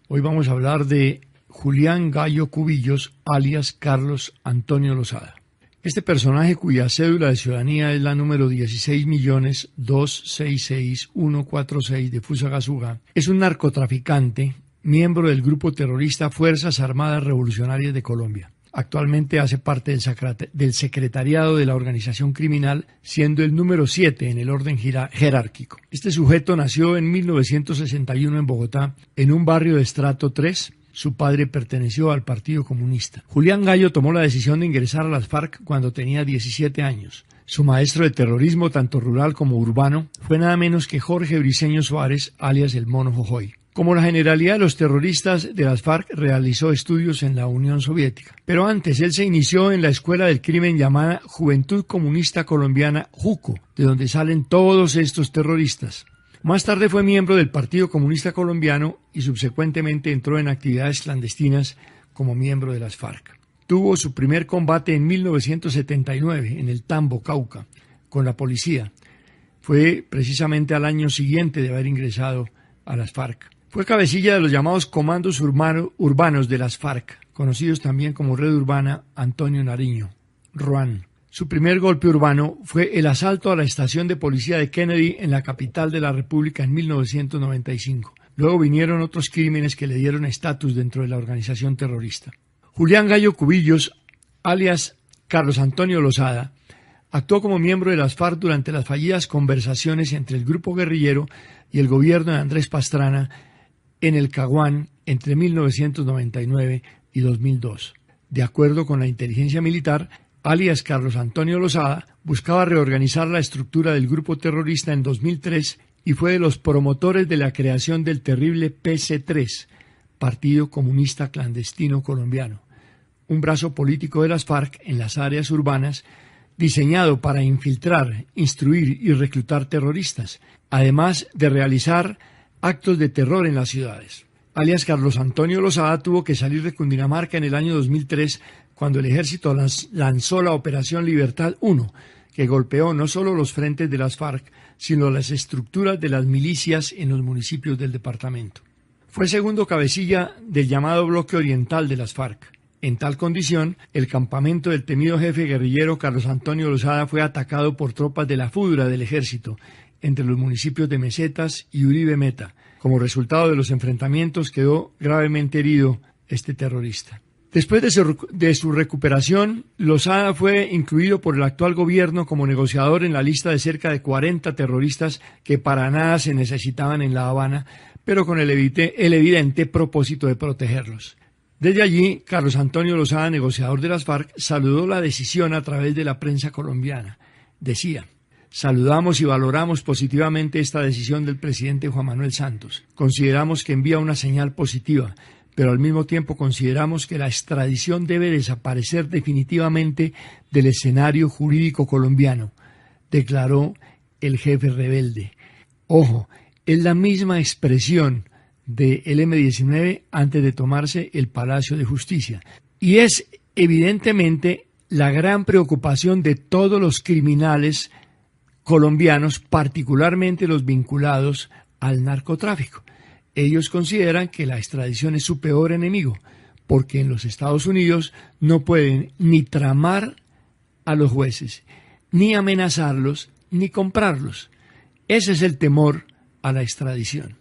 Hoy vamos a hablar de Julián Gallo Cubillos, alias Carlos Antonio Lozada. Este personaje, cuya cédula de ciudadanía es la número 16.266.146 de Fusagasugá, es un narcotraficante, miembro del grupo terrorista Fuerzas Armadas Revolucionarias de Colombia. Actualmente hace parte del secretariado de la organización criminal, siendo el número 7 en el orden jerárquico. Este sujeto nació en 1961 en Bogotá, en un barrio de estrato 3. Su padre perteneció al Partido Comunista. Julián Gallo tomó la decisión de ingresar a las FARC cuando tenía 17 años. Su maestro de terrorismo, tanto rural como urbano, fue nada menos que Jorge Briceño Suárez, alias el Mono Jojoy. Como la generalidad de los terroristas de las FARC, realizó estudios en la Unión Soviética. Pero antes, él se inició en la escuela del crimen llamada Juventud Comunista Colombiana, JUCO, de donde salen todos estos terroristas. Más tarde fue miembro del Partido Comunista Colombiano y subsecuentemente entró en actividades clandestinas como miembro de las FARC. Tuvo su primer combate en 1979 en el Tambo, Cauca, con la policía. Fue precisamente al año siguiente de haber ingresado a las FARC. Fue cabecilla de los llamados comandos urbanos de las FARC, conocidos también como Red Urbana Antonio Nariño, RUAN. Su primer golpe urbano fue el asalto a la estación de policía de Kennedy en la capital de la República en 1995. Luego vinieron otros crímenes que le dieron estatus dentro de la organización terrorista. Julián Gallo Cubillos, alias Carlos Antonio Lozada, actuó como miembro de las FARC durante las fallidas conversaciones entre el grupo guerrillero y el gobierno de Andrés Pastrana en el Caguán entre 1999 y 2002. De acuerdo con la inteligencia militar, alias Carlos Antonio Lozada buscaba reorganizar la estructura del grupo terrorista en 2003 y fue de los promotores de la creación del terrible PC3, Partido Comunista Clandestino Colombiano, un brazo político de las FARC en las áreas urbanas diseñado para infiltrar, instruir y reclutar terroristas, además de realizar actos de terror en las ciudades. Alias Carlos Antonio Lozada tuvo que salir de Cundinamarca en el año 2003 cuando el ejército lanzó la Operación Libertad 1, que golpeó no solo los frentes de las FARC, sino las estructuras de las milicias en los municipios del departamento. Fue segundo cabecilla del llamado Bloque Oriental de las FARC. En tal condición, el campamento del temido jefe guerrillero Carlos Antonio Lozada fue atacado por tropas de la FUDRA del ejército, entre los municipios de Mesetas y Uribe Meta. Como resultado de los enfrentamientos quedó gravemente herido este terrorista. Después de su recuperación, Lozada fue incluido por el actual gobierno como negociador en la lista de cerca de 40 terroristas que para nada se necesitaban en La Habana, pero con el evidente propósito de protegerlos. Desde allí, Carlos Antonio Lozada, negociador de las FARC, saludó la decisión a través de la prensa colombiana. Decía: saludamos y valoramos positivamente esta decisión del presidente Juan Manuel Santos. Consideramos que envía una señal positiva, pero al mismo tiempo consideramos que la extradición debe desaparecer definitivamente del escenario jurídico colombiano, declaró el jefe rebelde. Ojo, es la misma expresión del M-19 antes de tomarse el Palacio de Justicia. Y es evidentemente la gran preocupación de todos los criminales colombianos, particularmente los vinculados al narcotráfico. Ellos consideran que la extradición es su peor enemigo, porque en los Estados Unidos no pueden ni tramar a los jueces, ni amenazarlos, ni comprarlos. Ese es el temor a la extradición.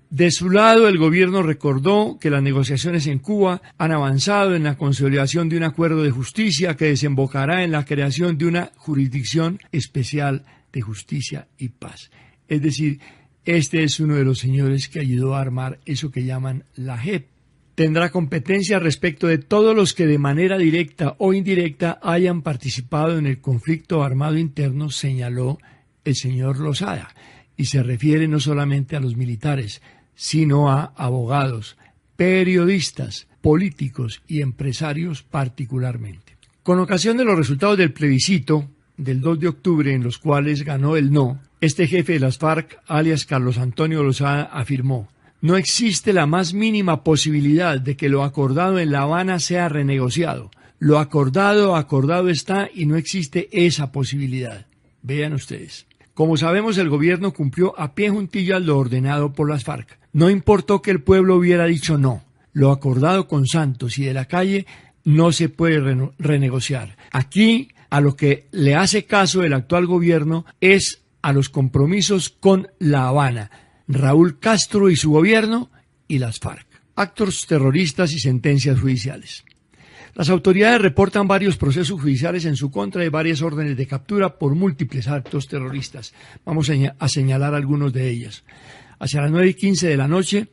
De su lado, el gobierno recordó que las negociaciones en Cuba han avanzado en la consolidación de un acuerdo de justicia que desembocará en la creación de una jurisdicción especial de justicia y paz. Es decir, este es uno de los señores que ayudó a armar eso que llaman la JEP. Tendrá competencia respecto de todos los que de manera directa o indirecta hayan participado en el conflicto armado interno, señaló el señor Lozada, y se refiere no solamente a los militares, sino a abogados, periodistas, políticos y empresarios particularmente. Con ocasión de los resultados del plebiscito del 2 de octubre, en los cuales ganó el no, este jefe de las FARC, alias Carlos Antonio Lozada, afirmó: no existe la más mínima posibilidad de que lo acordado en La Habana sea renegociado. Lo acordado está y no existe esa posibilidad. Vean ustedes. Como sabemos, el gobierno cumplió a pie juntillas lo ordenado por las FARC. No importó que el pueblo hubiera dicho no. Lo acordado con Santos y de la calle no se puede renegociar. Aquí, a lo que le hace caso el actual gobierno es a los compromisos con La Habana, Raúl Castro y su gobierno y las FARC. Actos terroristas y sentencias judiciales. Las autoridades reportan varios procesos judiciales en su contra y varias órdenes de captura por múltiples actos terroristas. Vamos a señalar algunos de ellas. Hacia las 9:15 de la noche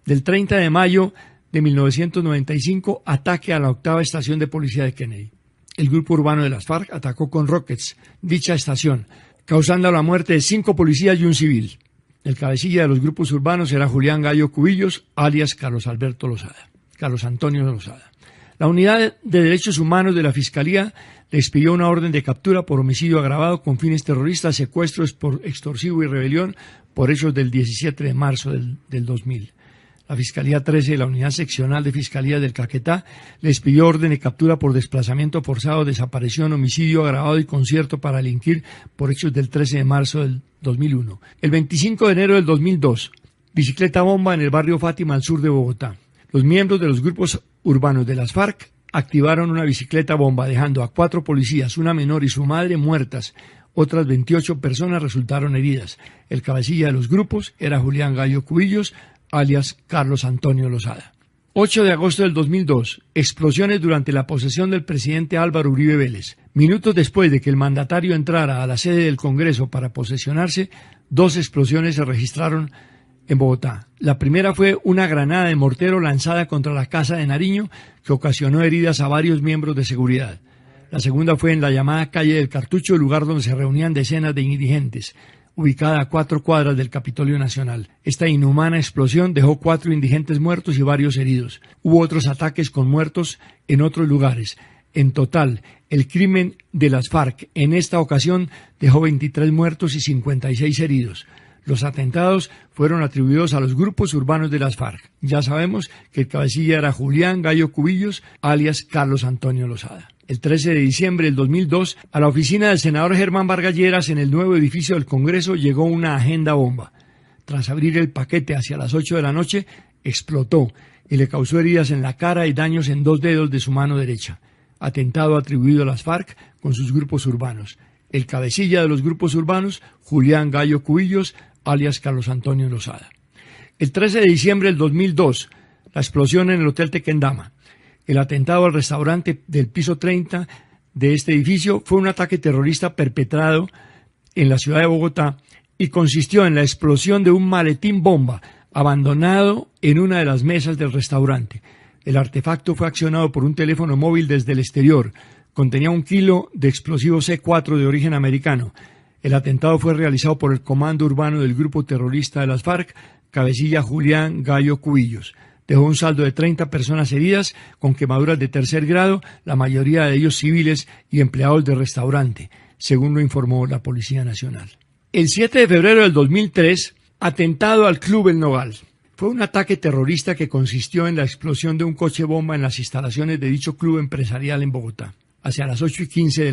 del 30 de mayo de 1995, ataque a la 8ª estación de policía de Kennedy. El grupo urbano de las FARC atacó con rockets dicha estación, causando la muerte de 5 policías y un civil. El cabecilla de los grupos urbanos era Julián Gallo Cubillos, alias Carlos Antonio Lozada. La Unidad de Derechos Humanos de la Fiscalía le expidió una orden de captura por homicidio agravado con fines terroristas, secuestros por extorsivo y rebelión por hechos del 17 de marzo del 2000. La Fiscalía 13 de la Unidad Seccional de Fiscalía del Caquetá le expidió orden de captura por desplazamiento forzado, desaparición, homicidio agravado y concierto para delinquir por hechos del 13 de marzo del 2001. El 25 de enero del 2002, bicicleta bomba en el barrio Fátima al sur de Bogotá. Los miembros de los grupos urbanos de las FARC activaron una bicicleta bomba dejando a 4 policías, una menor y su madre muertas. Otras 28 personas resultaron heridas. El cabecilla de los grupos era Julián Gallo Cubillos, alias Carlos Antonio Lozada. 8 de agosto del 2002, explosiones durante la posesión del presidente Álvaro Uribe Vélez. Minutos después de que el mandatario entrara a la sede del Congreso para posesionarse, 2 explosiones se registraron en Bogotá. La primera fue una granada de mortero lanzada contra la Casa de Nariño que ocasionó heridas a varios miembros de seguridad. La segunda fue en la llamada calle del Cartucho, lugar donde se reunían decenas de indigentes, ubicada a 4 cuadras del Capitolio Nacional. Esta inhumana explosión dejó 4 indigentes muertos y varios heridos. Hubo otros ataques con muertos en otros lugares. En total, el crimen de las FARC en esta ocasión dejó 23 muertos y 56 heridos. Los atentados fueron atribuidos a los grupos urbanos de las FARC. Ya sabemos que el cabecilla era Julián Gallo Cubillos, alias Carlos Antonio Lozada. El 13 de diciembre del 2002, a la oficina del senador Germán Vargas Lleras en el nuevo edificio del Congreso llegó una agenda bomba. Tras abrir el paquete hacia las 8 de la noche, explotó y le causó heridas en la cara y daños en 2 dedos de su mano derecha. Atentado atribuido a las FARC con sus grupos urbanos. El cabecilla de los grupos urbanos, Julián Gallo Cubillos, alias Carlos Antonio Lozada. El 13 de diciembre del 2002, la explosión en el Hotel Tequendama. El atentado al restaurante del piso 30 de este edificio fue un ataque terrorista perpetrado en la ciudad de Bogotá y consistió en la explosión de un maletín bomba abandonado en una de las mesas del restaurante. El artefacto fue accionado por un teléfono móvil desde el exterior. Contenía 1 kilo de explosivo C4 de origen americano. El atentado fue realizado por el comando urbano del grupo terrorista de las FARC, cabecilla Julián Gallo Cubillos. Dejó un saldo de 30 personas heridas con quemaduras de 3er grado, la mayoría de ellos civiles y empleados del restaurante, según lo informó la Policía Nacional. El 7 de febrero del 2003, atentado al Club El Nogal. Fue un ataque terrorista que consistió en la explosión de un coche bomba en las instalaciones de dicho club empresarial en Bogotá. Hacia las 8:15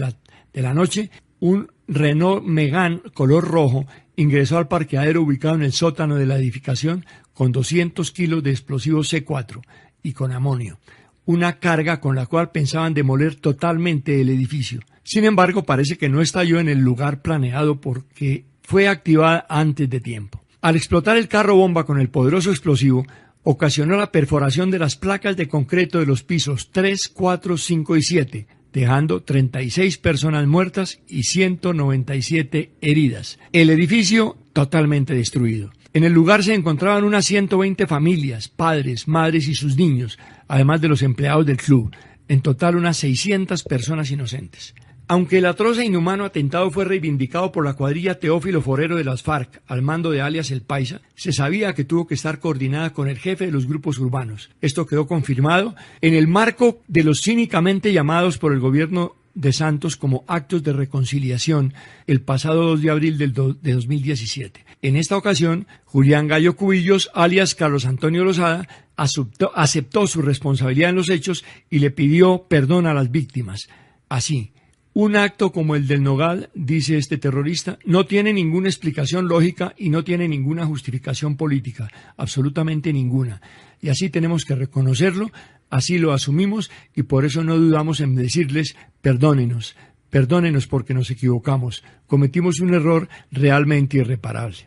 de la noche, un Renault Megane color rojo ingresó al parqueadero ubicado en el sótano de la edificación con 200 kilos de explosivos C4 y con amonio, una carga con la cual pensaban demoler totalmente el edificio. Sin embargo, parece que no estalló en el lugar planeado porque fue activada antes de tiempo. Al explotar el carro bomba con el poderoso explosivo, ocasionó la perforación de las placas de concreto de los pisos 3, 4, 5 y 7, dejando 36 personas muertas y 197 heridas. El edificio totalmente destruido. En el lugar se encontraban unas 120 familias, padres, madres y sus niños, además de los empleados del club. En total unas 600 personas inocentes. Aunque el atroz e inhumano atentado fue reivindicado por la cuadrilla Teófilo Forero de las FARC, al mando de alias El Paisa, se sabía que tuvo que estar coordinada con el jefe de los grupos urbanos. Esto quedó confirmado en el marco de los cínicamente llamados por el gobierno de Santos como actos de reconciliación el pasado 2 de abril de 2017. En esta ocasión, Julián Gallo Cubillos, alias Carlos Antonio Lozada, aceptó su responsabilidad en los hechos y le pidió perdón a las víctimas. Así, Un acto como el del Nogal, dice este terrorista, no tiene ninguna explicación lógica y no tiene ninguna justificación política, absolutamente ninguna. Y así tenemos que reconocerlo, así lo asumimos y por eso no dudamos en decirles perdónenos, perdónenos porque nos equivocamos, cometimos un error realmente irreparable.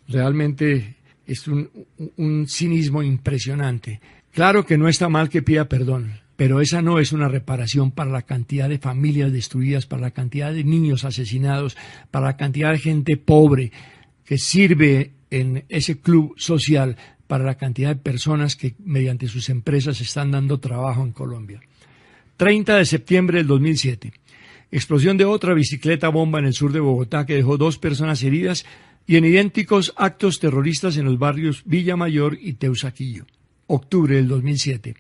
Realmente es un cinismo impresionante. Claro que no está mal que pida perdón, pero esa no es una reparación para la cantidad de familias destruidas, para la cantidad de niños asesinados, para la cantidad de gente pobre que sirve en ese club social, para la cantidad de personas que mediante sus empresas están dando trabajo en Colombia. 30 de septiembre del 2007. Explosión de otra bicicleta bomba en el sur de Bogotá que dejó 2 personas heridas y en idénticos actos terroristas en los barrios Villa Mayor y Teusaquillo. Octubre del 2007.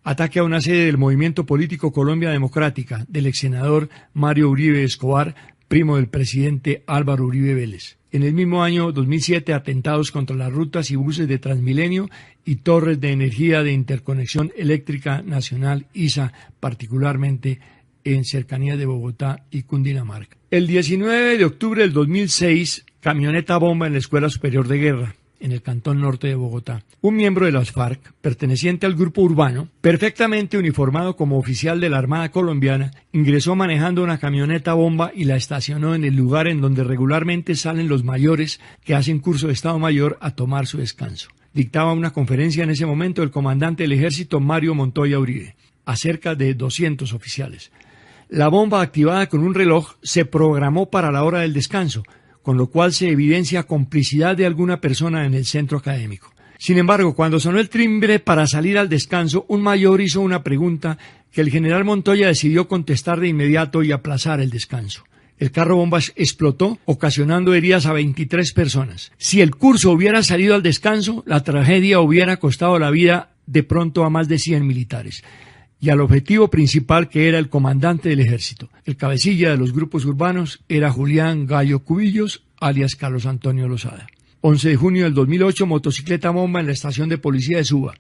Ataque a una sede del movimiento político Colombia Democrática del ex senador Mario Uribe Escobar, primo del presidente Álvaro Uribe Vélez. En el mismo año 2007, atentados contra las rutas y buses de Transmilenio y torres de energía de interconexión eléctrica nacional ISA, particularmente en cercanías de Bogotá y Cundinamarca. El 19 de octubre del 2006, camioneta bomba en la Escuela Superior de Guerra, en el cantón norte de Bogotá. Un miembro de las FARC, perteneciente al grupo urbano, perfectamente uniformado como oficial de la Armada colombiana, ingresó manejando una camioneta bomba y la estacionó en el lugar en donde regularmente salen los mayores que hacen curso de Estado Mayor a tomar su descanso. Dictaba una conferencia en ese momento el comandante del ejército Mario Montoya Uribe, a cerca de 200 oficiales. La bomba, activada con un reloj, se programó para la hora del descanso, con lo cual se evidencia complicidad de alguna persona en el centro académico. Sin embargo, cuando sonó el timbre para salir al descanso, un mayor hizo una pregunta que el general Montoya decidió contestar de inmediato y aplazar el descanso. El carro bombas explotó, ocasionando heridas a 23 personas. Si el curso hubiera salido al descanso, la tragedia hubiera costado la vida de pronto a más de 100 militares. Y al objetivo principal, que era el comandante del ejército. El cabecilla de los grupos urbanos era Julián Gallo Cubillos, alias Carlos Antonio Lozada. 11 de junio del 2008, motocicleta bomba en la estación de policía de Suba.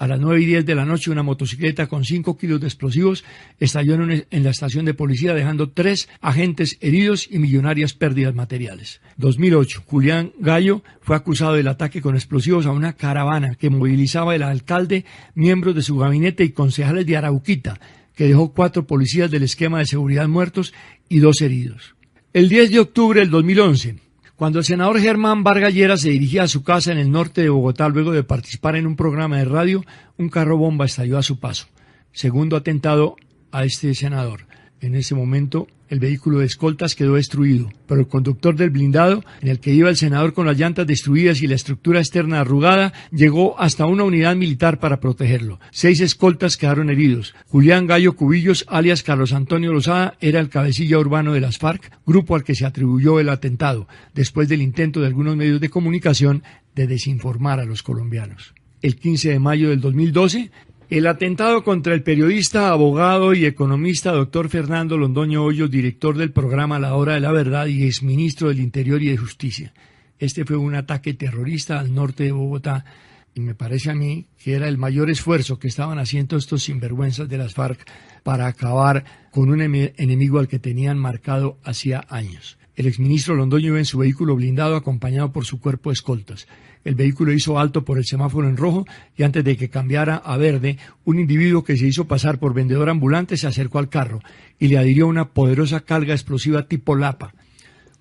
A las 9:10 de la noche, una motocicleta con 5 kilos de explosivos estalló en la estación de policía, dejando 3 agentes heridos y millonarias pérdidas materiales. 2008, Julián Gallo fue acusado del ataque con explosivos a una caravana que movilizaba el alcalde, miembros de su gabinete y concejales de Arauquita, que dejó 4 policías del esquema de seguridad muertos y 2 heridos. El 10 de octubre del 2011, cuando el senador Germán Vargas Lleras se dirigía a su casa en el norte de Bogotá luego de participar en un programa de radio, un carro bomba estalló a su paso. Segundo atentado a este senador. En ese momento, el vehículo de escoltas quedó destruido, pero el conductor del blindado, en el que iba el senador con las llantas destruidas y la estructura externa arrugada, llegó hasta una unidad militar para protegerlo. 6 escoltas quedaron heridos. Julián Gallo Cubillos, alias Carlos Antonio Lozada, era el cabecilla urbano de las FARC, grupo al que se atribuyó el atentado, después del intento de algunos medios de comunicación de desinformar a los colombianos. El 15 de mayo del 2012, el atentado contra el periodista, abogado y economista doctor Fernando Londoño Hoyos, director del programa La Hora de la Verdad y exministro del Interior y de Justicia. Este fue un ataque terrorista al norte de Bogotá y me parece a mí que era el mayor esfuerzo que estaban haciendo estos sinvergüenzas de las FARC para acabar con un enemigo al que tenían marcado hacía años. El exministro Londoño iba en su vehículo blindado acompañado por su cuerpo de escoltas. El vehículo hizo alto por el semáforo en rojo y antes de que cambiara a verde, un individuo que se hizo pasar por vendedor ambulante se acercó al carro y le adhirió una poderosa carga explosiva tipo Lapa.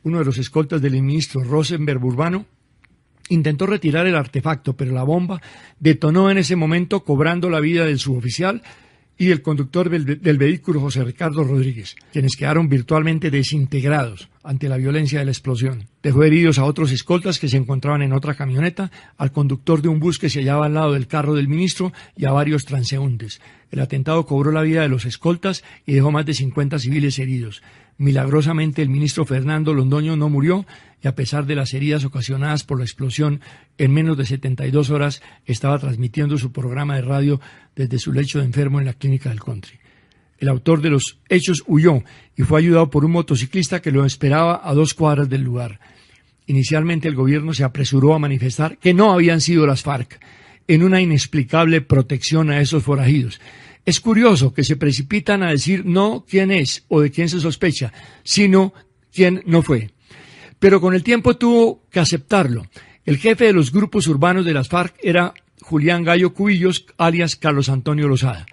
Uno de los escoltas del ministro Rosenberg Urbano intentó retirar el artefacto, pero la bomba detonó en ese momento, cobrando la vida del suboficial y el conductor del vehículo, José Ricardo Rodríguez, quienes quedaron virtualmente desintegrados ante la violencia de la explosión. Dejó heridos a otros escoltas que se encontraban en otra camioneta, al conductor de un bus que se hallaba al lado del carro del ministro y a varios transeúntes. El atentado cobró la vida de los escoltas y dejó más de 50 civiles heridos. Milagrosamente, el ministro Fernando Londoño no murió y, a pesar de las heridas ocasionadas por la explosión, en menos de 72 horas estaba transmitiendo su programa de radio desde su lecho de enfermo en la clínica del Country. El autor de los hechos huyó y fue ayudado por un motociclista que lo esperaba a 2 cuadras del lugar. Inicialmente el gobierno se apresuró a manifestar que no habían sido las FARC, en una inexplicable protección a esos forajidos. Es curioso que se precipitan a decir no quién es o de quién se sospecha, sino quién no fue. Pero con el tiempo tuvo que aceptarlo. El jefe de los grupos urbanos de las FARC era Julián Gallo Cubillos, alias Carlos Antonio Lozada.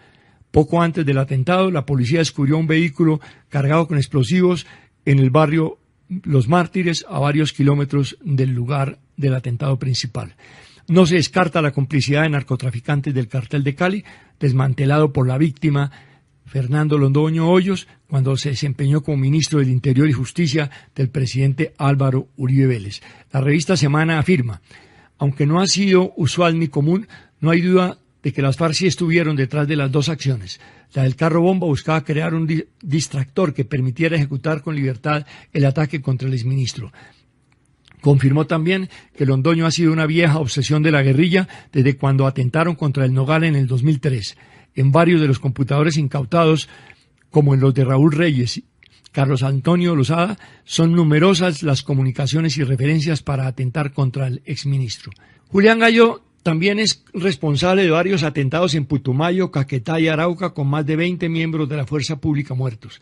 Poco antes del atentado, la policía descubrió un vehículo cargado con explosivos en el barrio Los Mártires, a varios kilómetros del lugar del atentado principal. No se descarta la complicidad de narcotraficantes del cartel de Cali, desmantelado por la víctima Fernando Londoño Hoyos, cuando se desempeñó como ministro del Interior y Justicia del presidente Álvaro Uribe Vélez. La revista Semana afirma, aunque no ha sido usual ni común, no hay duda de que las FARC sí estuvieron detrás de las dos acciones. La del carro bomba buscaba crear un distractor que permitiera ejecutar con libertad el ataque contra el exministro. Confirmó también que Londoño ha sido una vieja obsesión de la guerrilla desde cuando atentaron contra el Nogal en el 2003. En varios de los computadores incautados, como en los de Raúl Reyes, Carlos Antonio Lozada, son numerosas las comunicaciones y referencias para atentar contra el exministro. Julián Gallo también es responsable de varios atentados en Putumayo, Caquetá y Arauca, con más de 20 miembros de la fuerza pública muertos.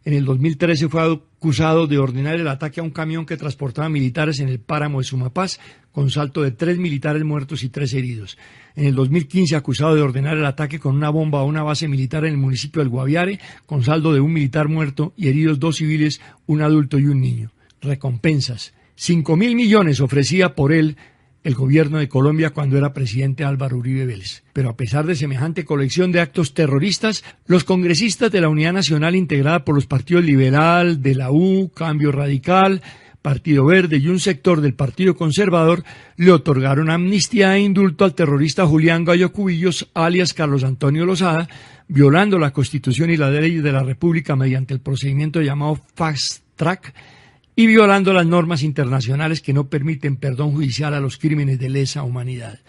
En el 2013 fue acusado de ordenar el ataque a un camión que transportaba militares en el páramo de Sumapaz, con saldo de 3 militares muertos y 3 heridos. En el 2015 acusado de ordenar el ataque con una bomba a una base militar en el municipio del Guaviare, con saldo de 1 militar muerto y heridos 2 civiles, un adulto y un niño. Recompensas. 5.000 millones ofrecía por él el gobierno de Colombia cuando era presidente Álvaro Uribe Vélez. Pero a pesar de semejante colección de actos terroristas, los congresistas de la Unidad Nacional, integrada por los partidos Liberal, de la U, Cambio Radical, Partido Verde y un sector del Partido Conservador, le otorgaron amnistía e indulto al terrorista Julián Gallo Cubillos, alias Carlos Antonio Lozada, violando la Constitución y las leyes de la República mediante el procedimiento llamado Fast Track, y violando las normas internacionales que no permiten perdón judicial a los crímenes de lesa humanidad.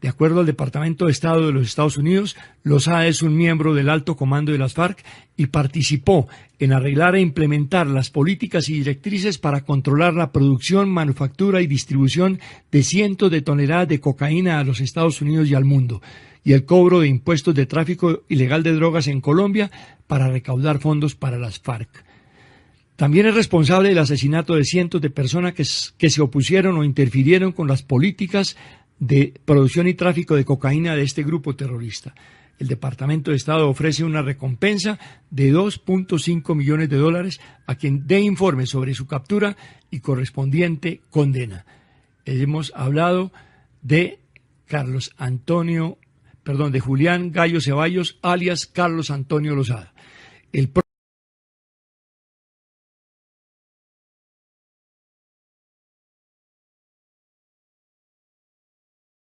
De acuerdo al Departamento de Estado de los Estados Unidos, Lozada es un miembro del alto comando de las FARC y participó en arreglar e implementar las políticas y directrices para controlar la producción, manufactura y distribución de cientos de toneladas de cocaína a los Estados Unidos y al mundo, y el cobro de impuestos de tráfico ilegal de drogas en Colombia para recaudar fondos para las FARC. También es responsable del asesinato de cientos de personas que se opusieron o interfirieron con las políticas de producción y tráfico de cocaína de este grupo terrorista. El Departamento de Estado ofrece una recompensa de $2.5 millones a quien dé informe sobre su captura y correspondiente condena. Hemos hablado de Julián Gallo Ceballos, alias Carlos Antonio Lozada.